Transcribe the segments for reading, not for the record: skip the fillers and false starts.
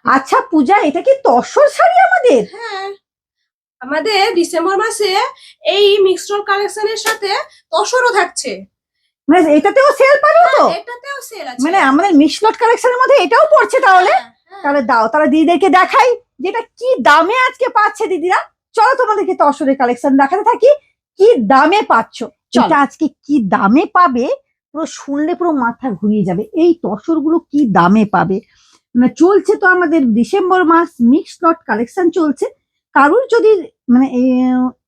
আচ্ছা পূজা, এটা কি তসর শাড়ি আমাদের? হ্যাঁ, আমাদের ডিসেম্বর মাসে এই মিক্সড কালেকশনের সাথে তসরও থাকছে। মানে এটাতেও সেল পারো তো? এটাতেও সেল আছে। মানে আমাদের মিক্সলট কালেকশনের মধ্যে এটাও পড়ছে তাহলে? তাহলে দাও, তাহলে দিদিদেরকে দেখাই যে এটা কি দামে আজকে পাচ্ছে দিদিরা। চলো তোমাদেরকে তসরের কালেকশন দেখাতে থাকি, কি দামে পাচ্ছ। এটা আজকে কি দামে পাবে পুরো শুনলে পুরো মাথা ঘুরিয়ে যাবে। এই তসর গুলো কি দামে পাবে। মানে চলছে তো আমাদের ডিসেম্বর মাস মিক্সড লট কালেকশন চলছে। কারুর যদি মানে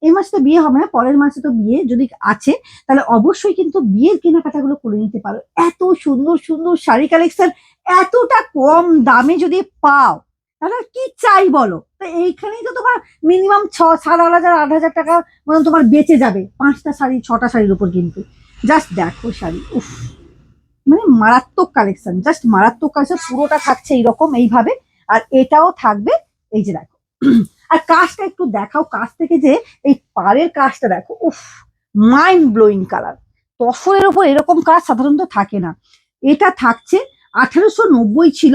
এই মাসে বিয়ে হবে না, পরের মাসে তো বিয়ে যদি আছে, তাহলে অবশ্যই কিন্তু বিয়ের কেনাকাটাগুলো করে নিতে পারো। এত সুন্দর সুন্দর শাড়ি কালেকশন এতটা কম দামে যদি পাও, তাহলে কি চাই বলো। তো এইখানেই তো তোমার মিনিমাম 7,500 8,000 টাকা মানে তোমার বেঁচে যাবে 5টা শাড়ি 6টা শাড়ির উপর। কিন্তু জাস্ট দেখো শাড়ি, উফ, মানে মারাত্মক কালেকশন, জাস্ট মারাত্মক কালেকশন। পুরোটা থাকছে এইরকম এইভাবে, আর এটাও থাকবে। এই যে দেখো, আর কাজটা একটু দেখাও কাছ থেকে, যে এই পাড়ের কাজটা দেখো, উফ, মাইন্ড ব্লোয়িং কালার। তসরের ওপর এরকম কাজ সাধারণত থাকে না। এটা থাকছে 1890 ছিল,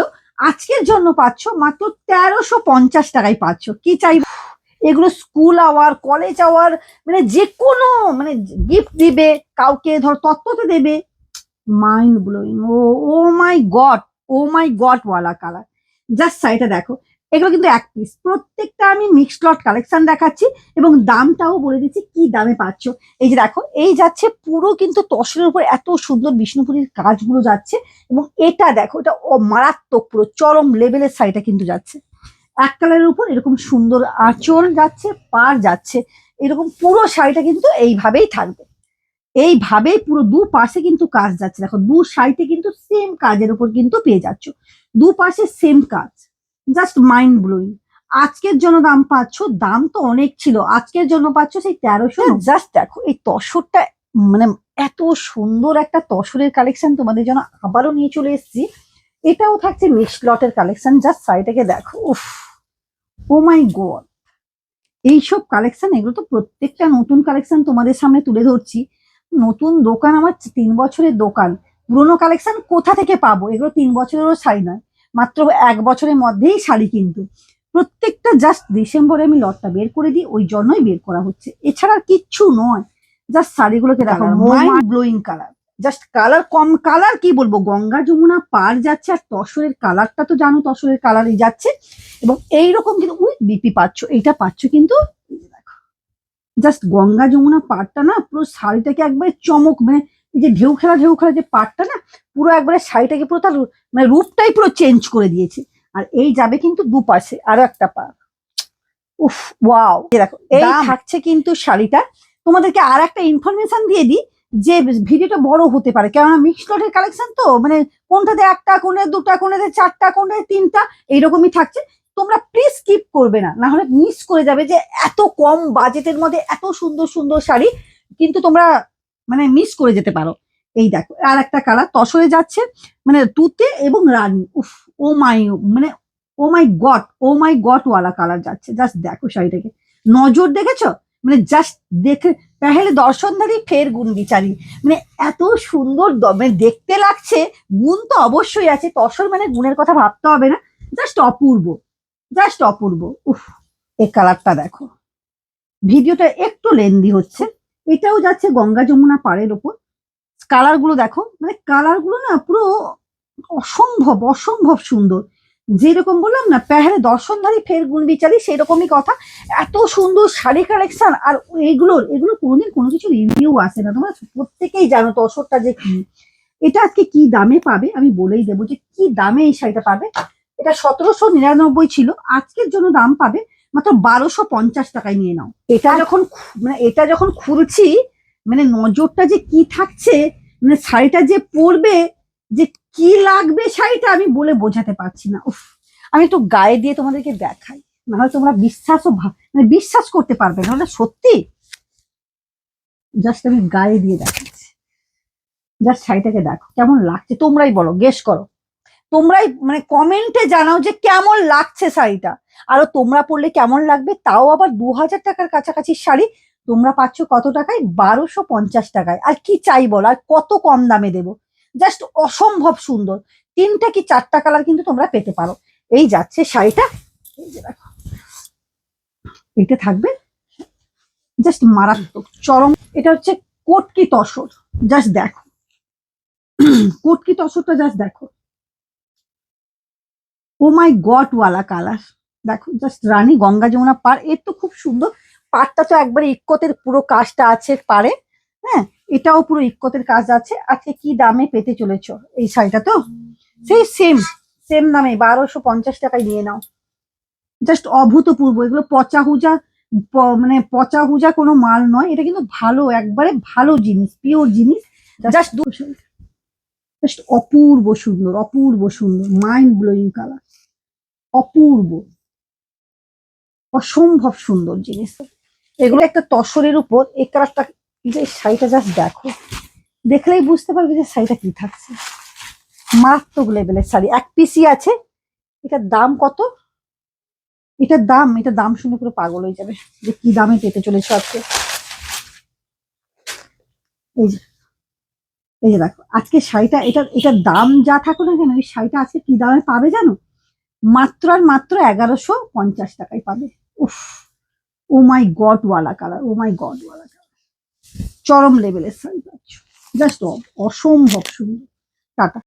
আজকের জন্য পাচ্ছ মাত্র 1350 টাকায় পাচ্ছ। কি চাই, এগুলো স্কুল আওয়ার, কলেজ আওয়ার, মানে যে কোনো মানে গিফট দিবে কাউকে, ধর তত্ত্বতে দেবে। মাইন্ড ব্লোয়িং, ও ও মাই গড, ও মাই গড ওয়ালা কালার। জাস্ট শাড়িটা দেখো। এগুলো কিন্তু এক পিস, প্রত্যেকটা আমি মিক্সড লট কালেকশন দেখাচ্ছি এবং দামটাও বলে দিচ্ছি কি দামে পাচ্ছ। এই যে দেখো, এই যাচ্ছে পুরো কিন্তু তসরের উপর এত সুন্দর বিষ্ণুপুরীর কাজগুলো যাচ্ছে। এবং এটা দেখো, এটা মারাত্মক পুরো চরম লেভেলের শাড়িটা কিন্তু যাচ্ছে। এক কালারের উপর এরকম সুন্দর আঁচল যাচ্ছে, পার যাচ্ছে, এরকম পুরো শাড়িটা কিন্তু এইভাবেই থাকবে। এইভাবেই পুরো দু পাশে কিন্তু কাজ যাচ্ছে। দেখো, দু সাইডে কিন্তু সেম কাজের উপর কিন্তু পেয়ে যাচ্ছ, দু পাশে সেম কাজ। Just mind blowing. আজকের জন্য দাম পাচ্ছ, দাম তো অনেক ছিল, আজকের জন্য পাচ্ছ সেই 1300। জাস্ট দেখো এই তসরটা, মানে এত সুন্দর একটা তসরের কালেকশন তোমাদের জন্য আবারও নিয়ে চলে এসেছি। এটাও থাকছে মিক্সড লটের কালেকশন। জাস্ট শাড়িটাকে দেখো, উফ, ও মাই গড। এইসব কালেকশন, এগুলো তো প্রত্যেকটা নতুন কালেকশন তোমাদের সামনে তুলে ধরছি। নতুন দোকান আমার 3 বছরের দোকান, পুরোনো কালেকশন কোথা থেকে পাবো? এগুলো 3 বছরেরও শাড়ি নয়, মাত্র 1 বছরের মধ্যেই শাড়ি। কিন্তু প্রত্যেকটা জাস্ট ডিসেম্বরে আমি লটটা বের করে দিই, ওই জন্যই বের করা হচ্ছে, এছাড়া আর কিচ্ছু নয়। জাস্ট শাড়িগুলোকে দেখো, mind blowing colour. Just colour, কম কালার কি বলবো, গঙ্গা যমুনা পার যাচ্ছে। আর তসরের কালারটা তো জানো, তসরের কালারই যাচ্ছে। এবং এইরকম কিন্তু উই বিপি পাচ্ছ, এইটা পাচ্ছ কিন্তু। জাস্ট গঙ্গা যমুনা পাড়টা না, পুরো শাড়িটাকে একবারে চমক, মানে এই যে ঢেউ খেলা যে পাড়টা না, পুরো একবারে শাড়িটাকে পুরো তার মানে রূপটাই পুরো চেঞ্জ করে দিয়েছে। আর এই যাবে কিন্তু দুপাশে আরো একটা পাড়। উফ, ওয়াও। দেখো, এই থাকছে কিন্তু শাড়িটা। তোমাদেরকে আর একটা ইনফরমেশন দিয়ে দিই, যে ভিডিওটা বড় হতে পারে, কেননা মিক্সড লটের কালেকশন তো, মানে কোনটাতে একটা, কোনটাতে দুটা, কোনটাতে চারটা, কোনটাতে তিনটা, এইরকমই থাকছে। তোমরা প্লিজ স্কিপ করবে না, না হলে মিস করে যাবে যে এত কম বাজেটের মধ্যে এত সুন্দর সুন্দর শাড়ি কিন্তু তোমরা মানে মিস করে যেতে পারো। এই দেখো, আর একটা কালার তসরে যাচ্ছে, মানে তুতে এবং রানী, উফ, ও মাই, মানে ও মাই গড, ও মাই গড ওয়ালা কালার যাচ্ছে। জাস্ট দেখো শাড়িটাকে, নজর দেখেছো? মানে জাস্ট দেখে পেহেলে দর্শনধারী ফের গুণ বিচারি। মানে এত সুন্দর মানে দেখতে লাগছে, গুণ তো অবশ্যই আছে, তসর মানে গুণের কথা ভাবতে হবে না। জাস্ট অপূর্ব, জাস্ট অপূর্ব। উফ, এই কালারটা দেখো। ভিডিওটা একটু লেন্দি হচ্ছে। এটাও যাচ্ছে গঙ্গা যমুনা পাড়ের ওপর। কালার গুলো দেখো, মানে কালার গুলো না পুরো অসম্ভব অসম্ভব সুন্দর। যেরকম বললাম না, পেহারে দর্শনধারী ফের গুণ বিচারি, সেরকমই কথা। এত সুন্দর শাড়ি কালেকশন। আর এগুলো কোনোদিন কোনো কিছু রিভিউ আসে না, তোমরা প্রত্যেকেই জানো তসরটা যে কি। এটা আজকে কি দামে পাবে আমি বলেই দেবো, যে কি দামে এই শাড়িটা পাবে। এটা 1799 ছিল, আজকের জন্য দাম পাবে মাত্র 1250 টাকায়। নিয়ে নাও। এটা যখন মানে এটা যখন খুলছি, মানে নজরটা যে কি থাকছে, মানে শাড়িটা যে পরবে, যে কি লাগবে শাড়িটা আমি বলে বোঝাতে পারছি না। উফ, আমি একটু গায়ে দিয়ে তোমাদেরকে দেখাই, নাহলে তোমরা মানে বিশ্বাস করতে পারবে না, মানে সত্যি। জাস্ট আমি গায়ে দিয়ে দেখাচ্ছি। জাস্ট শাড়িটাকে দেখো কেমন লাগছে, তোমরাই বলো, গেস করো। তোমরাই মানে কমেন্টে জানাও যে কেমন লাগছে শাড়িটা। আরো তোমরা পরলে কেমন লাগবে, তাও আবার 2000 টাকার কাছাকাছি শাড়ি তোমরা পাচ্ছ কত টাকায়? 1250 টাকায়। আর কি চাই বল, আর কত কম দামে দেবো। জাস্ট অসম্ভব সুন্দর। 3টা কি 4টা কালার কিন্তু তোমরা পেতে পারো। এই যাচ্ছে শাড়িটা, এই যে দেখো এটা থাকবে জাস্ট মারাত্মক চরম। এটা হচ্ছে কোটকি তসর, জাস্ট দেখো কোটকি তসরটা জাস্ট দেখো, ও মাই গড ওয়ালা কালার, দেখো জাস্ট রানী গঙ্গা যমুনা পার, এর তো খুব সুন্দর পাড়টা তো একবারে ইক্কতের পুরো কাজটা আছে পারে, হ্যাঁ এটাও পুরো ইক্কতের কাজ আছে। আজকে কি দামে পেতে চলেছো এই শাড়িটা? তো সেই সেম সেম দামে 1250 টাকায় নিয়ে নাও, জাস্ট অভূতপূর্ব। এগুলো পচা হুজা মানে পচা হুজা কোনো মাল নয়, এটা কিন্তু ভালো একবারে ভালো জিনিস, পিওর জিনিস, জাস্ট জাস্ট অপূর্ব সুন্দর, অপূর্ব সুন্দর, মাইন্ড ব্লোয়িং কালার, অপূর্ব অসম্ভব সুন্দর জিনিস। এগুলো একটা তসরের উপর এই কালারটা, যে শাড়িটা জাস্ট দেখো, দেখলেই বুঝতে পারবে যে শাড়িটা কি থাকছে। মারাত্মক লেভেলের শাড়ি, এক পিসি আছে। এটার দাম কত? এটার দাম শুনে পুরো পাগল হয়ে যাবে যে কি দামে পেতে চলেছে আজকে। এই যে এই যে দেখো আজকে শাড়িটা, এটার দাম যা থাকুক না কেন, এই শাড়িটা আজকে কি দামে পাবে জানো? মাত্র আর মাত্র 1150 টাকায় পাবে। উফ, ও মাই গড ওয়ালা কালার, ও মাই গড ওয়ালা কালার, চরম লেভেলের শাড়ি পাচ্ছ, জাস্ট অসম্ভব সুন্দর। টাটা।